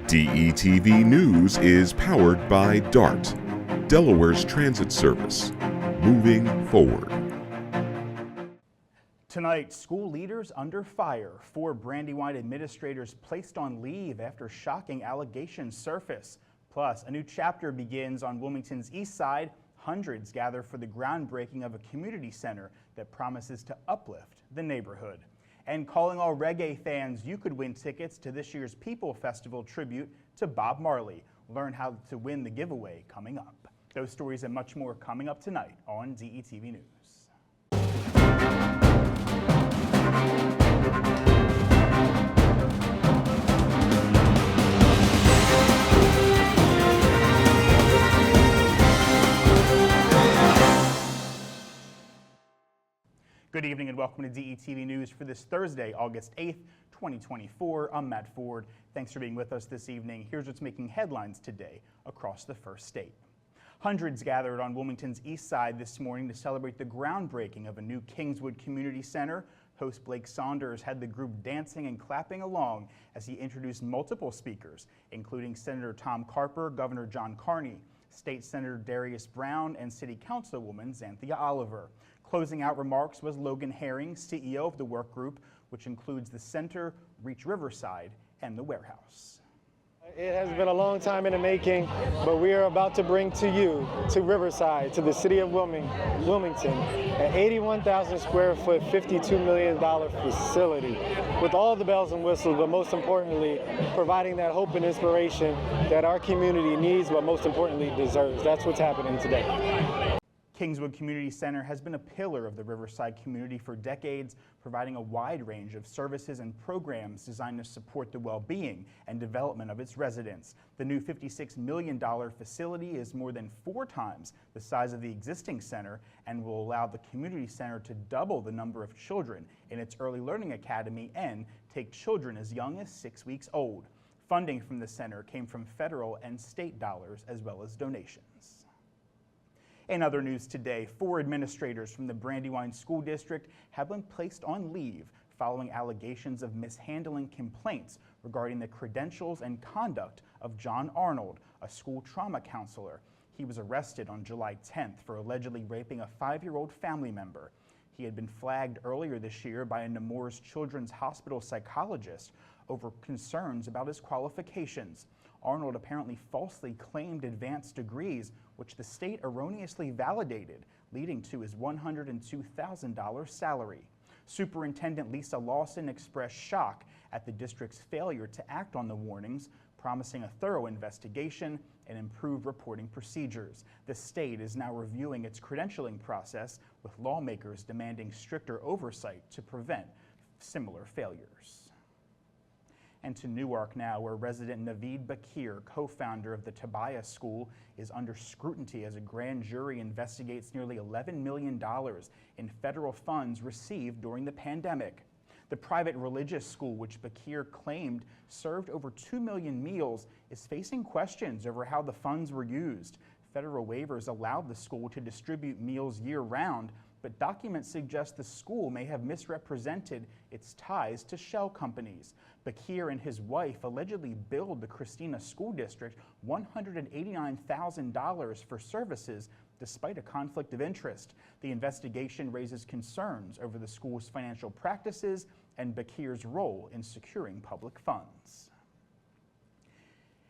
DETV News is powered by DART, Delaware's transit service. Moving forward. Tonight, school leaders under fire. 4 Brandywine administrators placed on leave after shocking allegations surface. Plus, a new chapter begins on Wilmington's east side. Hundreds gather for the groundbreaking of a community center that promises to uplift the neighborhood. And calling all reggae fans, you could win tickets to this year's People Festival tribute to Bob Marley. Learn how to win the giveaway coming up. Those stories and much more coming up tonight on DETV News. Good evening and welcome to DETV News for this Thursday, August 8th, 2024. I'm Matt Ford. Thanks for being with us this evening. Here's what's making headlines today across the first state. Hundreds gathered on Wilmington's east side this morning to celebrate the groundbreaking of a new Kingswood Community Center. Host Blake Saunders had the group dancing and clapping along as he introduced multiple speakers, including Senator Tom Carper, Governor John Carney, State Senator Darius Brown, and City Councilwoman Xanthia Oliver. Closing out remarks was Logan Herring, CEO of the work group, which includes the Center, Reach Riverside, and the Warehouse. It has been a long time in the making, but we are about to bring to you, to Riverside, to the city of Wilmington, an 81,000 square foot, $52 million facility with all the bells and whistles, but most importantly, providing that hope and inspiration that our community needs, but most importantly deserves. That's what's happening today. Kingswood Community Center has been a pillar of the Riverside community for decades, providing a wide range of services and programs designed to support the well-being and development of its residents. The new $56 million facility is more than 4 times the size of the existing center and will allow the community center to double the number of children in its early learning academy and take children as young as 6 weeks old. Funding from the center came from federal and state dollars as well as donations. In other news today, 4 administrators from the Brandywine School District have been placed on leave following allegations of mishandling complaints regarding the credentials and conduct of John Arnold, a school trauma counselor. He was arrested on July 10th for allegedly raping a 5-year-old family member. He had been flagged earlier this year by a Nemours Children's Hospital psychologist over concerns about his qualifications. Arnold apparently falsely claimed advanced degrees, which the state erroneously validated, leading to his $102,000 salary. Superintendent Lisa Lawson expressed shock at the district's failure to act on the warnings, promising a thorough investigation and improved reporting procedures. The state is now reviewing its credentialing process, with lawmakers demanding stricter oversight to prevent similar failures. And to Newark now, where resident Naveed Bakir, co-founder of the Taya School, is under scrutiny as a grand jury investigates nearly $11 million in federal funds received during the pandemic. The private religious school, which Bakir claimed served over 2 million meals, is facing questions over how the funds were used. Federal waivers allowed the school to distribute meals year-round, but documents suggest the school may have misrepresented its ties to shell companies. Bakir and his wife allegedly billed the Christina School District $189,000 for services despite a conflict of interest. The investigation raises concerns over the school's financial practices and Bakir's role in securing public funds.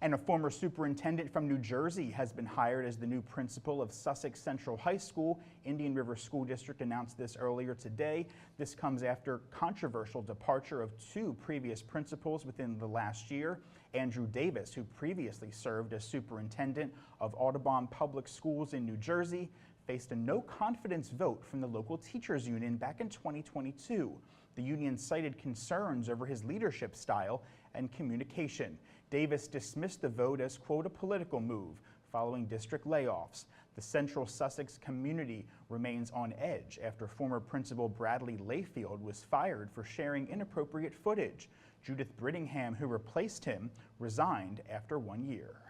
And a former superintendent from New Jersey has been hired as the new principal of Sussex Central High School. Indian River School District announced this earlier today. This comes after controversial departure of 2 previous principals within the last year. Andrew Davis, who previously served as superintendent of Audubon Public Schools in New Jersey, faced a no-confidence vote from the local teachers union back in 2022. The union cited concerns over his leadership style and communication. Davis dismissed the vote as, quote, a political move following district layoffs. The Central Sussex community remains on edge after former principal Bradley Layfield was fired for sharing inappropriate footage. Judith Brittingham, who replaced him, resigned after 1 year.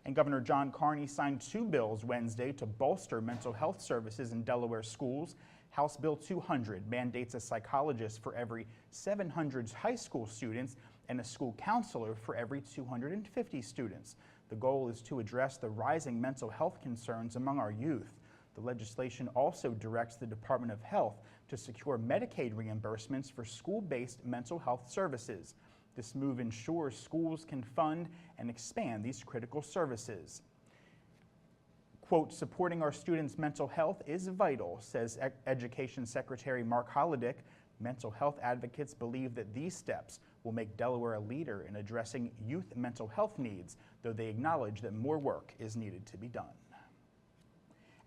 And Governor John Carney signed 2 bills Wednesday to bolster mental health services in Delaware schools. House Bill 200 mandates a psychologist for every 700 high school students and a school counselor for every 250 students. The goal is to address the rising mental health concerns among our youth. The legislation also directs the Department of Health to secure Medicaid reimbursements for school-based mental health services. This move ensures schools can fund and expand these critical services. Quote, supporting our students' mental health is vital, says Education Secretary Mark Holodick. Mental health advocates believe that these steps will make Delaware a leader in addressing youth mental health needs, though they acknowledge that more work is needed to be done.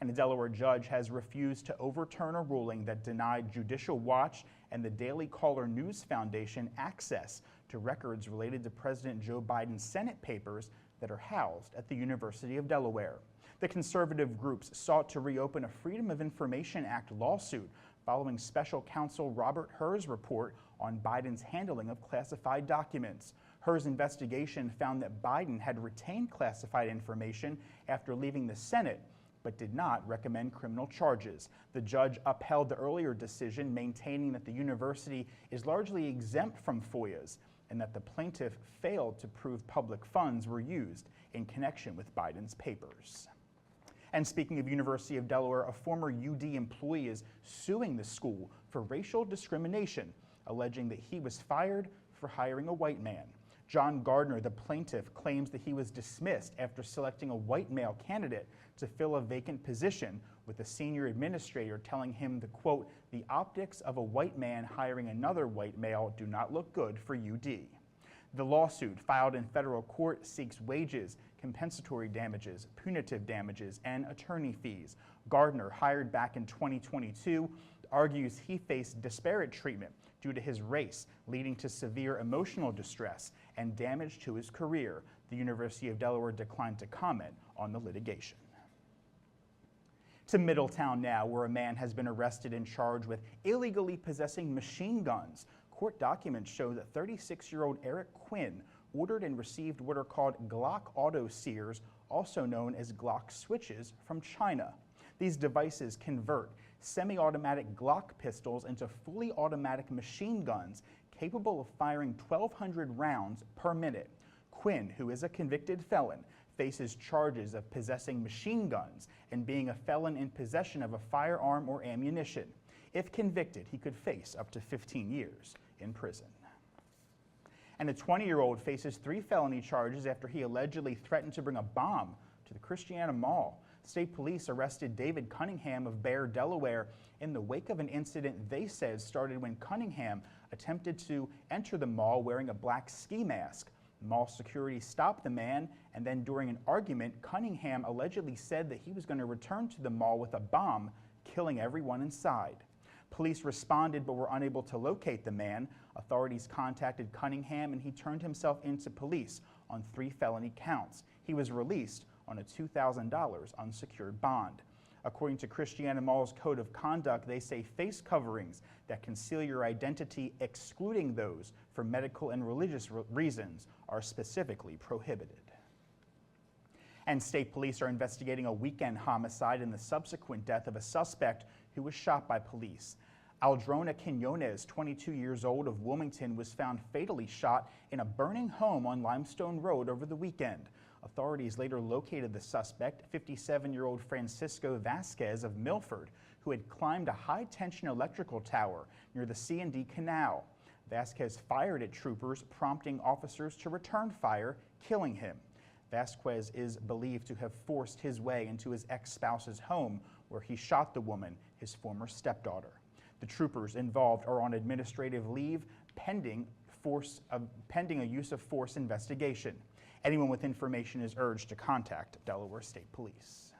And a Delaware judge has refused to overturn a ruling that denied Judicial Watch and the Daily Caller News Foundation access to records related to President Joe Biden's Senate papers that are housed at the University of Delaware. The conservative groups sought to reopen a Freedom of Information Act lawsuit following special counsel Robert Hur's report on Biden's handling of classified documents. Hur's investigation found that Biden had retained classified information after leaving the Senate, but did not recommend criminal charges. The judge upheld the earlier decision, maintaining that the university is largely exempt from FOIAs and that the plaintiff failed to prove public funds were used in connection with Biden's papers. And speaking of University of Delaware, a former UD employee is suing the school for racial discrimination, alleging that he was fired for hiring a white man. John Gardner, the plaintiff, claims that he was dismissed after selecting a white male candidate to fill a vacant position, with the senior administrator telling him the quote, the optics of a white man hiring another white male do not look good for UD. The lawsuit, filed in federal court, seeks wages, compensatory damages, punitive damages, and attorney fees. Gardner, hired back in 2022, argues he faced disparate treatment due to his race, leading to severe emotional distress and damage to his career. The University of Delaware declined to comment on the litigation. To Middletown now, where a man has been arrested and charged with illegally possessing machine guns. Court documents show that 36-year-old Eric Quinn ordered and received what are called Glock auto sears, also known as Glock switches, from China. These devices convert semi-automatic Glock pistols into fully automatic machine guns capable of firing 1,200 rounds per minute. Quinn, who is a convicted felon, faces charges of possessing machine guns and being a felon in possession of a firearm or ammunition. If convicted, he could face up to 15 years in prison. And a 20-year-old faces 3 felony charges after he allegedly threatened to bring a bomb to the Christiana Mall. State police arrested David Cunningham of Bear, Delaware, in the wake of an incident they said started when Cunningham attempted to enter the mall wearing a black ski mask. Mall security stopped the man, and then during an argument, Cunningham allegedly said that he was going to return to the mall with a bomb, killing everyone inside. Police responded but were unable to locate the man. Authorities contacted Cunningham and he turned himself into police on 3 felony counts. He was released on a $2,000 unsecured bond. According to Christiana Mall's code of conduct, they say face coverings that conceal your identity, excluding those for medical and religious reasons, are specifically prohibited. And state police are investigating a weekend homicide and the subsequent death of a suspect who was shot by police. Aldrona Quinones, 22 years old, of Wilmington, was found fatally shot in a burning home on Limestone Road over the weekend. Authorities later located the suspect, 57-year-old Francisco Vasquez of Milford, who had climbed a high-tension electrical tower near the C&D Canal. Vasquez fired at troopers, prompting officers to return fire, killing him. Vasquez is believed to have forced his way into his ex-spouse's home, where he shot the woman, his former stepdaughter. The troopers involved are on administrative leave pending a use of force investigation. Anyone with information is urged to contact Delaware State Police.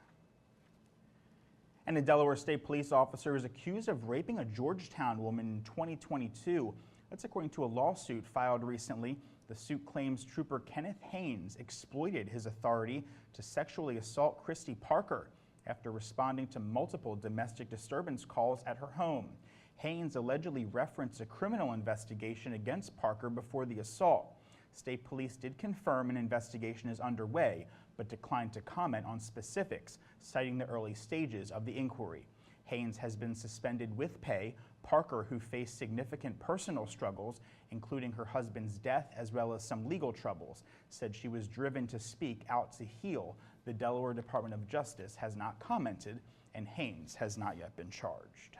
And a Delaware State Police officer is accused of raping a Georgetown woman in 2022. That's according to a lawsuit filed recently. The suit claims Trooper Kenneth Haynes exploited his authority to sexually assault Christy Parker after responding to multiple domestic disturbance calls at her home. Haynes allegedly referenced a criminal investigation against Parker before the assault. State police did confirm an investigation is underway, but declined to comment on specifics, citing the early stages of the inquiry. Haynes has been suspended with pay. Parker, who faced significant personal struggles, including her husband's death as well as some legal troubles, said she was driven to speak out to heal. The Delaware Department of Justice has not commented, and Haynes has not yet been charged.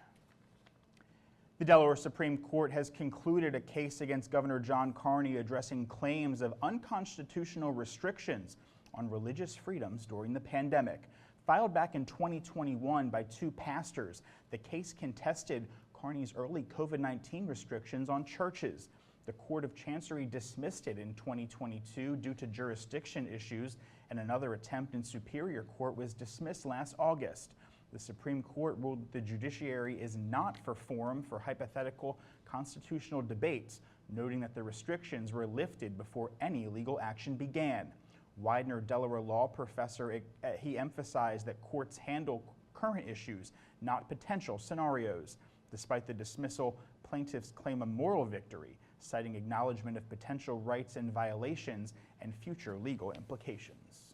The Delaware Supreme Court has concluded a case against Governor John Carney addressing claims of unconstitutional restrictions on religious freedoms during the pandemic. Filed back in 2021 by two pastors, the case contested Carney's early COVID-19 restrictions on churches. The Court of Chancery dismissed it in 2022 due to jurisdiction issues, and another attempt in Superior Court was dismissed last August. The Supreme Court ruled that the judiciary is not for forum for hypothetical constitutional debates, noting that the restrictions were lifted before any legal action began. Widener Delaware law professor, he emphasized that courts handle current issues, not potential scenarios. Despite the dismissal, plaintiffs claim a moral victory, citing acknowledgement of potential rights and violations and future legal implications.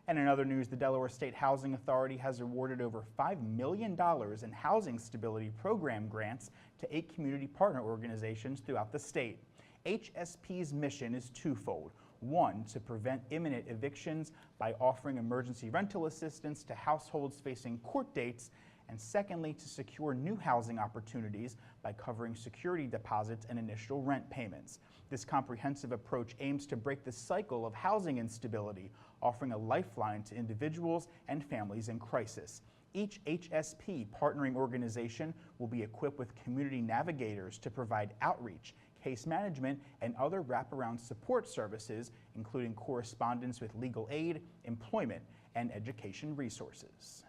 And in other news, the Delaware State Housing Authority has awarded over $5 million in housing stability program grants to 8 community partner organizations throughout the state. HSP's mission is twofold. One, to prevent imminent evictions by offering emergency rental assistance to households facing court dates, and secondly, to secure new housing opportunities by covering security deposits and initial rent payments. This comprehensive approach aims to break the cycle of housing instability, offering a lifeline to individuals and families in crisis. Each HSP partnering organization will be equipped with community navigators to provide outreach, case management, and other wraparound support services, including correspondence with legal aid, employment, and education resources.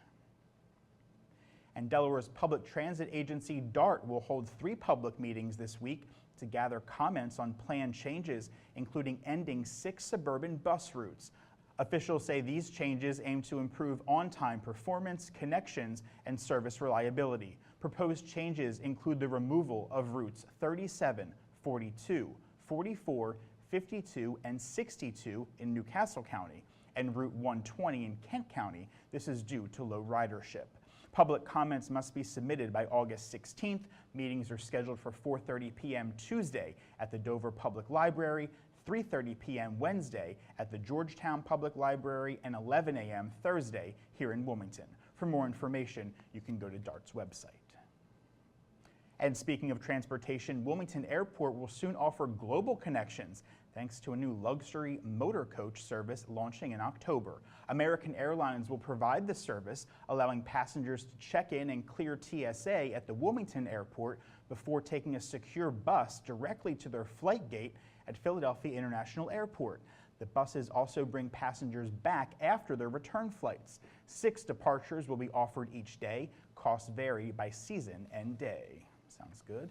And Delaware's public transit agency, DART, will hold 3 public meetings this week to gather comments on planned changes, including ending 6 suburban bus routes. Officials say these changes aim to improve on-time performance, connections, and service reliability. Proposed changes include the removal of routes 37, 42, 44, 52, and 62 in Newcastle County, and Route 120 in Kent County. This is due to low ridership. Public comments must be submitted by August 16th. Meetings are scheduled for 4:30 p.m. Tuesday at the Dover Public Library, 3:30 p.m. Wednesday at the Georgetown Public Library, and 11 a.m. Thursday here in Wilmington. For more information, you can go to DART's website. And speaking of transportation, Wilmington Airport will soon offer global connections thanks to a new luxury motor coach service launching in October. American Airlines will provide the service, allowing passengers to check in and clear TSA at the Wilmington Airport before taking a secure bus directly to their flight gate at Philadelphia International Airport. The buses also bring passengers back after their return flights. 6 departures will be offered each day. Costs vary by season and day. Sounds good.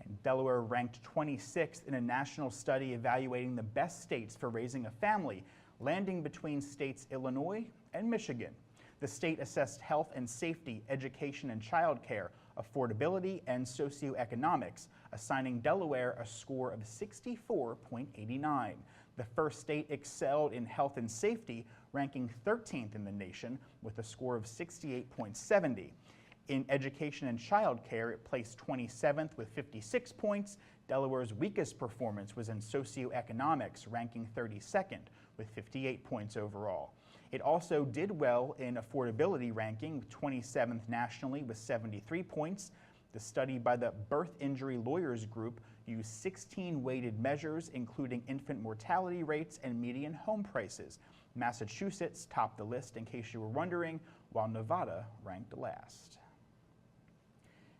And Delaware ranked 26th in a national study evaluating the best states for raising a family, landing between states Illinois and Michigan. The state assessed health and safety, education and childcare, affordability, and socioeconomics, assigning Delaware a score of 64.89. The first state excelled in health and safety, ranking 13th in the nation with a score of 68.70. In education and childcare, it placed 27th with 56 points. Delaware's weakest performance was in socioeconomics, ranking 32nd with 58 points overall. It also did well in affordability ranking, 27th nationally with 73 points. The study by the Birth Injury Lawyers Group used 16 weighted measures, including infant mortality rates and median home prices. Massachusetts topped the list, in case you were wondering, while Nevada ranked last.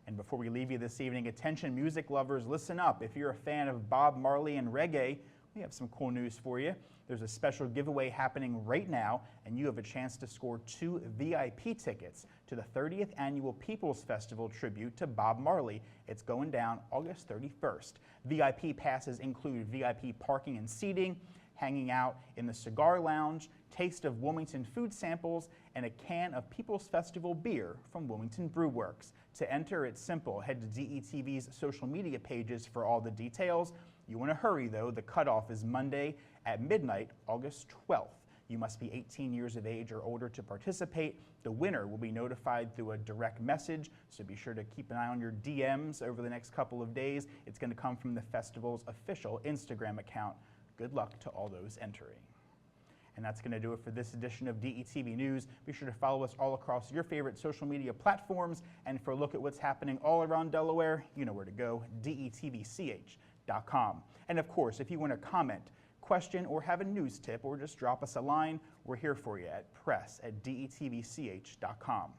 And before we leave you this evening, attention music lovers, listen up. If you're a fan of Bob Marley and reggae, we have some cool news for you. There's a special giveaway happening right now, and you have a chance to score 2 VIP tickets to the 30th Annual People's Festival tribute to Bob Marley. It's going down August 31st. VIP passes include VIP parking and seating, hanging out in the cigar lounge, taste of Wilmington food samples, and a can of People's Festival beer from Wilmington Brew Works. To enter, it's simple. Head to DETV's social media pages for all the details. You want to hurry, though. The cutoff is Monday at midnight, August 12th. You must be 18 years of age or older to participate. The winner will be notified through a direct message, so be sure to keep an eye on your DMs over the next couple of days. It's going to come from the festival's official Instagram account. Good luck to all those entering. And that's going to do it for this edition of DETV News. Be sure to follow us all across your favorite social media platforms. And for a look at what's happening all around Delaware, you know where to go, detvch.com. And of course, if you want to comment, question, or have a news tip, or just drop us a line, we're here for you at press@detvch.com.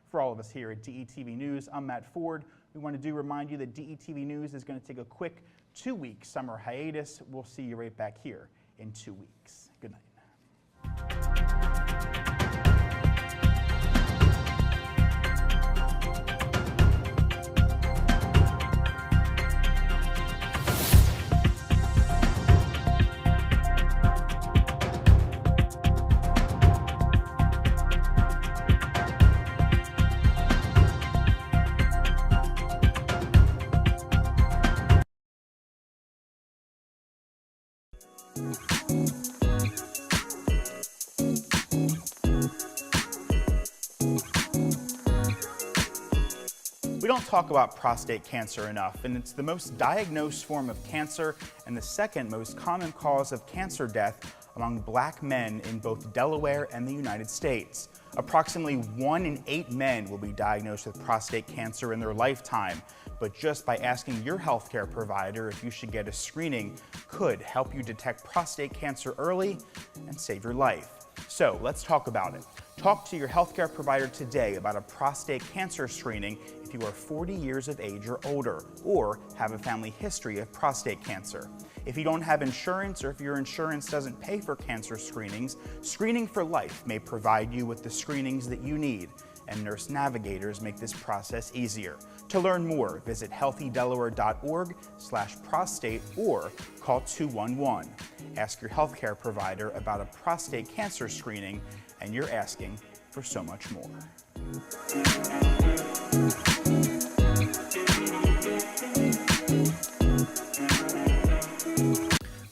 For all of us here at DETV News, I'm Matt Ford. We want to remind you that DETV News is going to take a quick 2-week summer hiatus. We'll see you right back here in 2 weeks. Good night. We don't talk about prostate cancer enough, and it's the most diagnosed form of cancer and the second most common cause of cancer death among black men in both Delaware and the United States. Approximately 1 in 8 men will be diagnosed with prostate cancer in their lifetime, but just by asking your healthcare provider if you should get a screening could help you detect prostate cancer early and save your life. So let's talk about it. Talk to your healthcare provider today about a prostate cancer screening if you are 40 years of age or older, or have a family history of prostate cancer. If you don't have insurance, or if your insurance doesn't pay for cancer screenings, Screening for Life may provide you with the screenings that you need, and Nurse Navigators make this process easier. To learn more, visit healthydelaware.org/prostate or call 211. Ask your healthcare provider about a prostate cancer screening, and you're asking for so much more.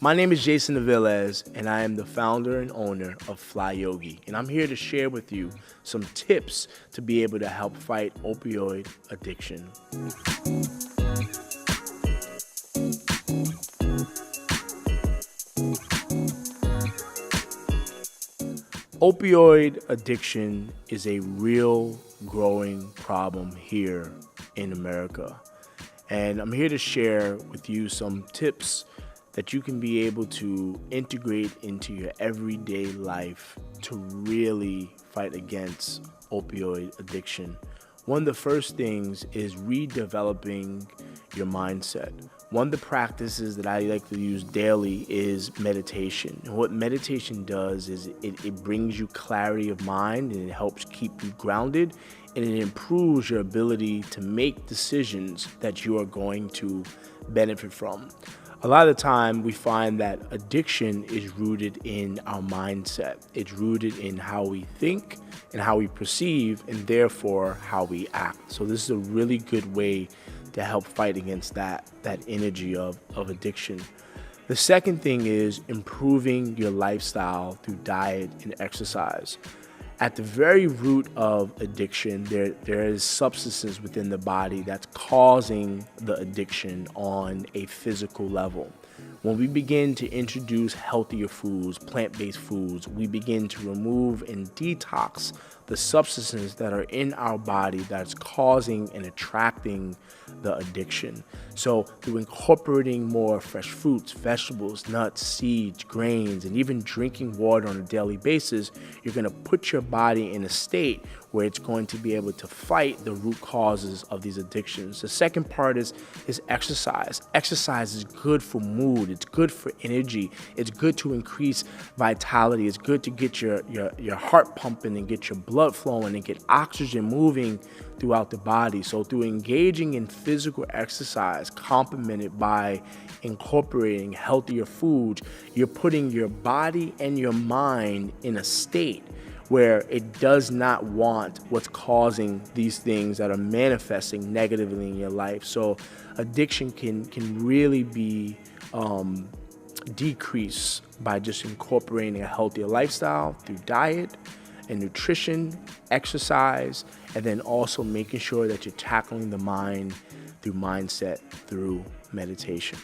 My name is Jason Aviles, and I am the founder and owner of Fly Yogi, and I'm here to share with you some tips to be able to help fight opioid addiction. Opioid addiction is a real growing problem here in America, and I'm here to share with you some tips that you can be able to integrate into your everyday life to really fight against opioid addiction. One of the first things is redeveloping your mindset. One of the practices that I like to use daily is meditation. And what meditation does is it brings you clarity of mind, and it helps keep you grounded, and it improves your ability to make decisions that you are going to benefit from. A lot of the time we find that addiction is rooted in our mindset. It's rooted in how we think and how we perceive, and therefore how we act. So this is a really good way to help fight against that energy of addiction. The second thing is improving your lifestyle through diet and exercise. At the very root of addiction, there is substances within the body that's causing the addiction on a physical level. When we begin to introduce healthier foods, plant-based foods, we begin to remove and detox the substances that are in our body that's causing and attracting the addiction. So through incorporating more fresh fruits, vegetables, nuts, seeds, grains, and even drinking water on a daily basis, you're going to put your body in a state where it's going to be able to fight the root causes of these addictions. The second part is exercise. Exercise is good for mood. It's good for energy. It's good to increase vitality. It's good to get your heart pumping and get your blood flowing and get oxygen moving throughout the body. So through engaging in physical exercise, complemented by incorporating healthier foods, you're putting your body and your mind in a state where it does not want what's causing these things that are manifesting negatively in your life. So addiction can really be decrease by just incorporating a healthier lifestyle through diet and nutrition, exercise, and then also making sure that you're tackling the mind through mindset, through meditation.